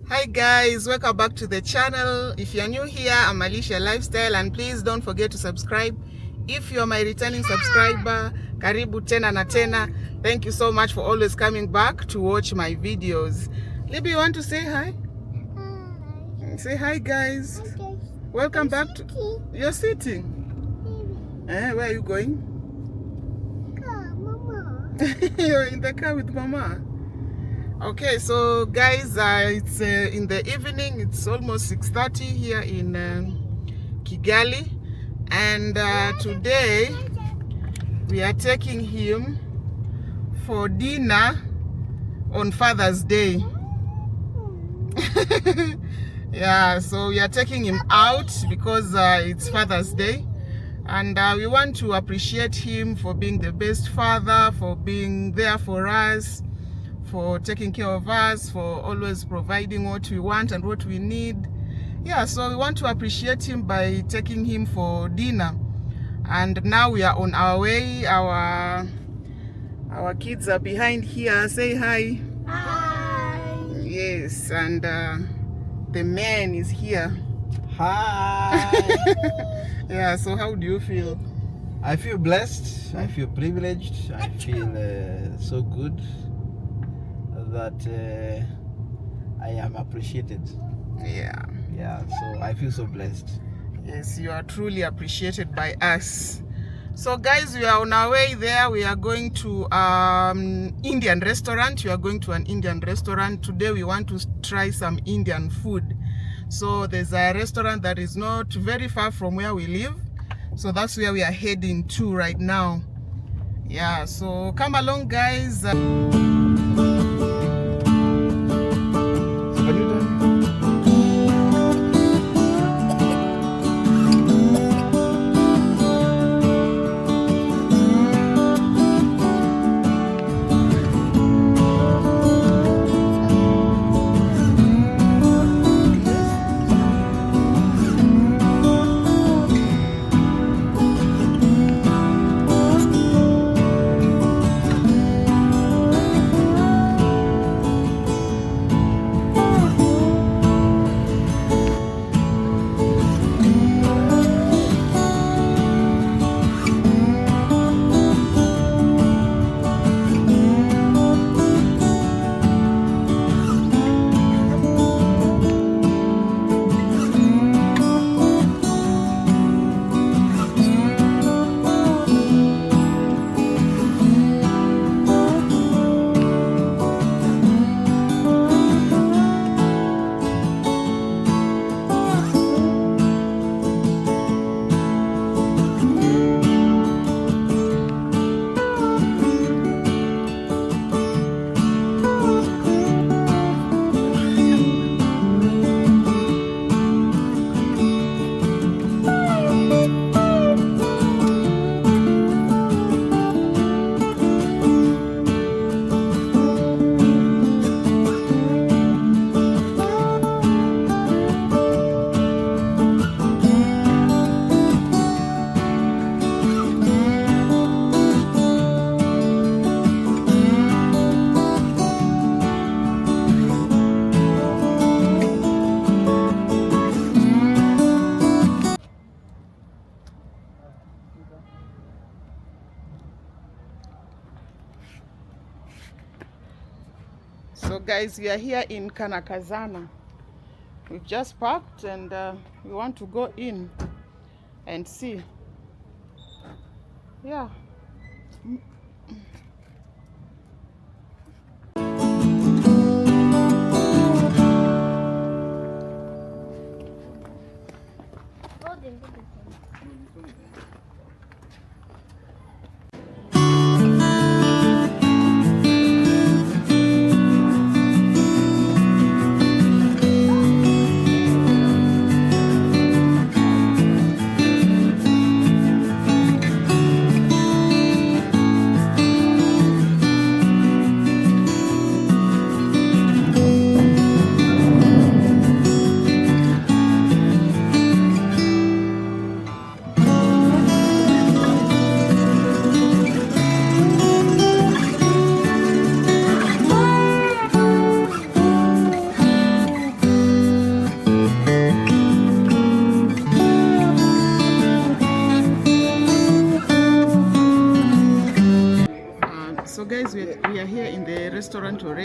Hi guys, welcome back to the channel. If you're new here, I'm Alicia Lifestyle, and please don't forget to subscribe. If you're my returning subscriber, karibu tena na tena. Thank you so much for always coming back to watch my videos. Libby, you want to say hi? Hi. Say hi guys. Okay. Welcome back to... You're sitting? Where are you going? Car, Mama. You're in the car with Mama. Okay, so guys, it's in the evening. It's almost 6:30 here in Kigali, and today we are taking him for dinner on Father's Day. Yeah, so we are taking him out because it's Father's Day, and we want to appreciate him for being the best father, for being there for us, for taking care of us, for always providing what we want and what we need. Yeah, so we want to appreciate him by taking him for dinner. And now we are on our way. Our kids are behind here. Say hi. Hi. Yes, and the man is here. Hi. Yeah, so how do you feel? I feel blessed. I feel privileged. I feel so good that I am appreciated. Yeah, so I feel so blessed. Yes, you are truly appreciated by us. So guys, we are on our way there. We are going to Indian restaurant. We are going to an Indian restaurant today. We want to try some Indian food. So there's a restaurant that is not very far from where we live, so that's where we are heading to right now. Yeah, so come along guys. So guys, we are here in Kanakazana. We've just parked and we want to go in and see. Yeah.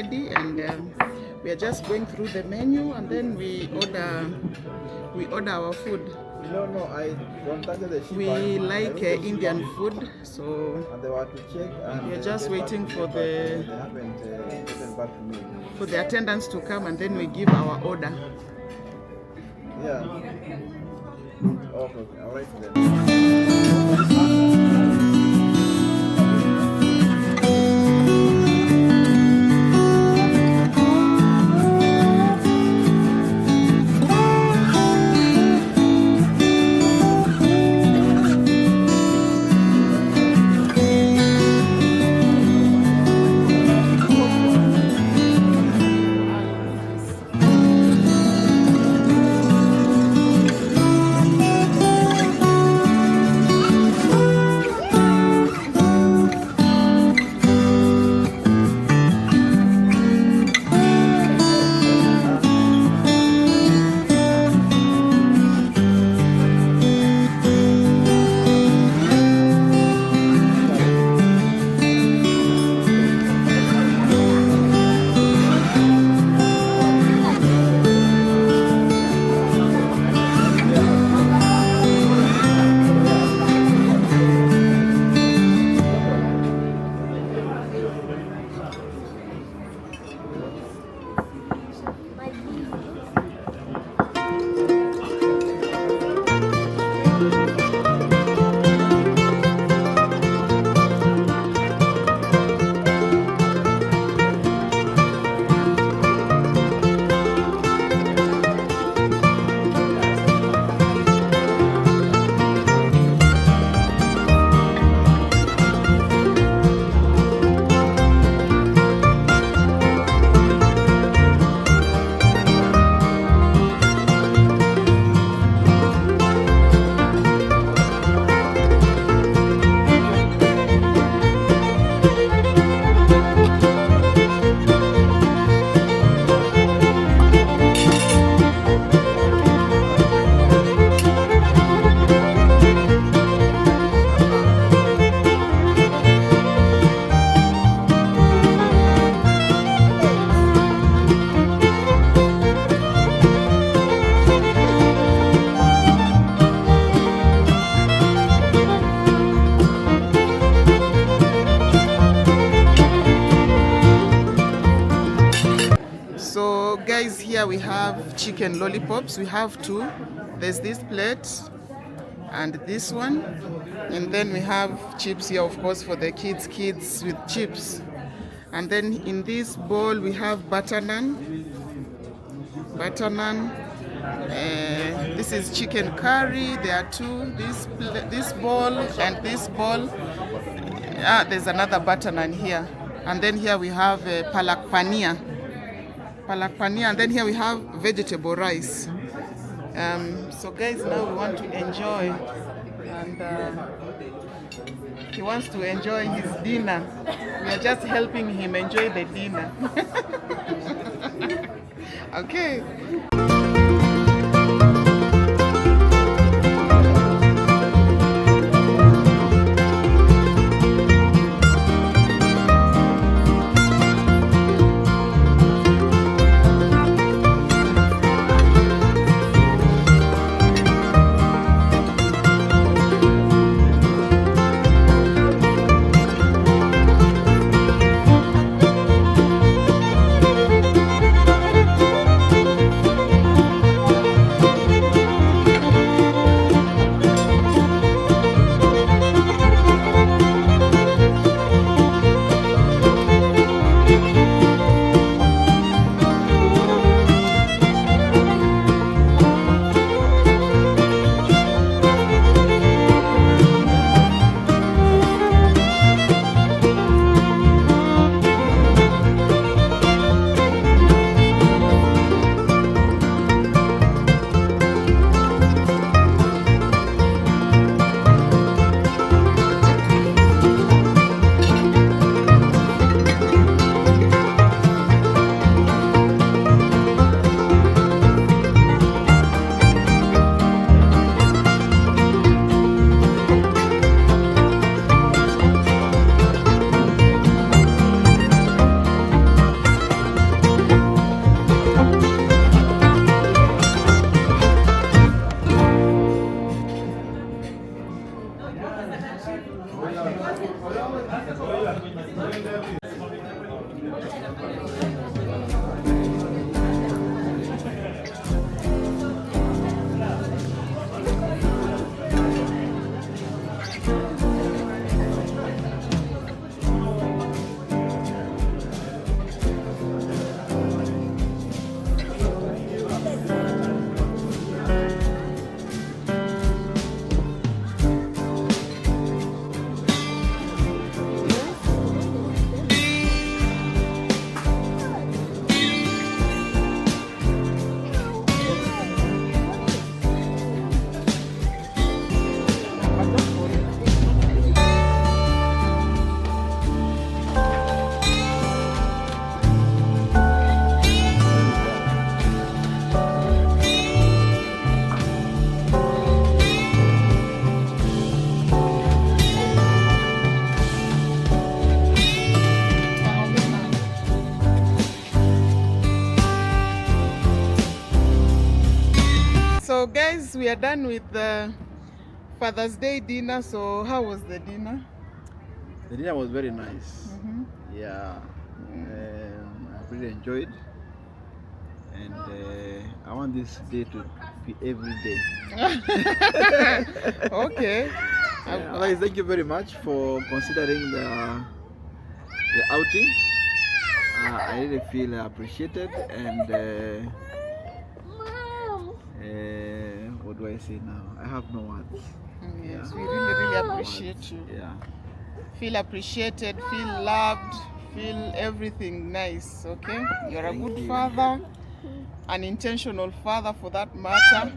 ready, and we are just going through the menu, and then we order our food. No, I contacted the ship. We like Indian food, so and they were to check, and we are just waiting for they haven't gotten back to me. For the attendants to come, and then we give our order. Yeah. Okay, all right then. So guys, here we have chicken lollipops. We have two. There's this plate and this one, and then we have chips here, of course, for the kids with chips. And then in this bowl we have butter naan. This is chicken curry. There are two, this bowl and this bowl. There's another butter naan here. And then here we have palak paneer, and then here we have vegetable rice. So guys, now we want to enjoy, and he wants to enjoy his dinner. We are just helping him enjoy the dinner. Okay. So guys, we are done with the Father's Day dinner. So how was the dinner? The dinner was very nice. Yeah, I really enjoyed, and I want this day to be every day. Okay. Yeah, otherwise, thank you very much for considering the outing. I really feel appreciated, and what do I say now? I have no words. Yes, Yeah. we really appreciate you. Yeah. Feel appreciated, feel loved, feel everything nice, okay? You're a good father, an intentional father for that matter.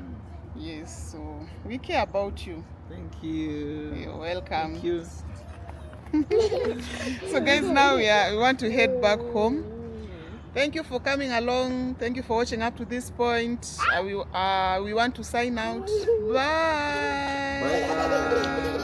Yes, so we care about you. Thank you. You're welcome. Thank you. So guys, now we want to head back home. Thank you for coming along. Thank you for watching up to this point. We want to sign out. Bye. Bye.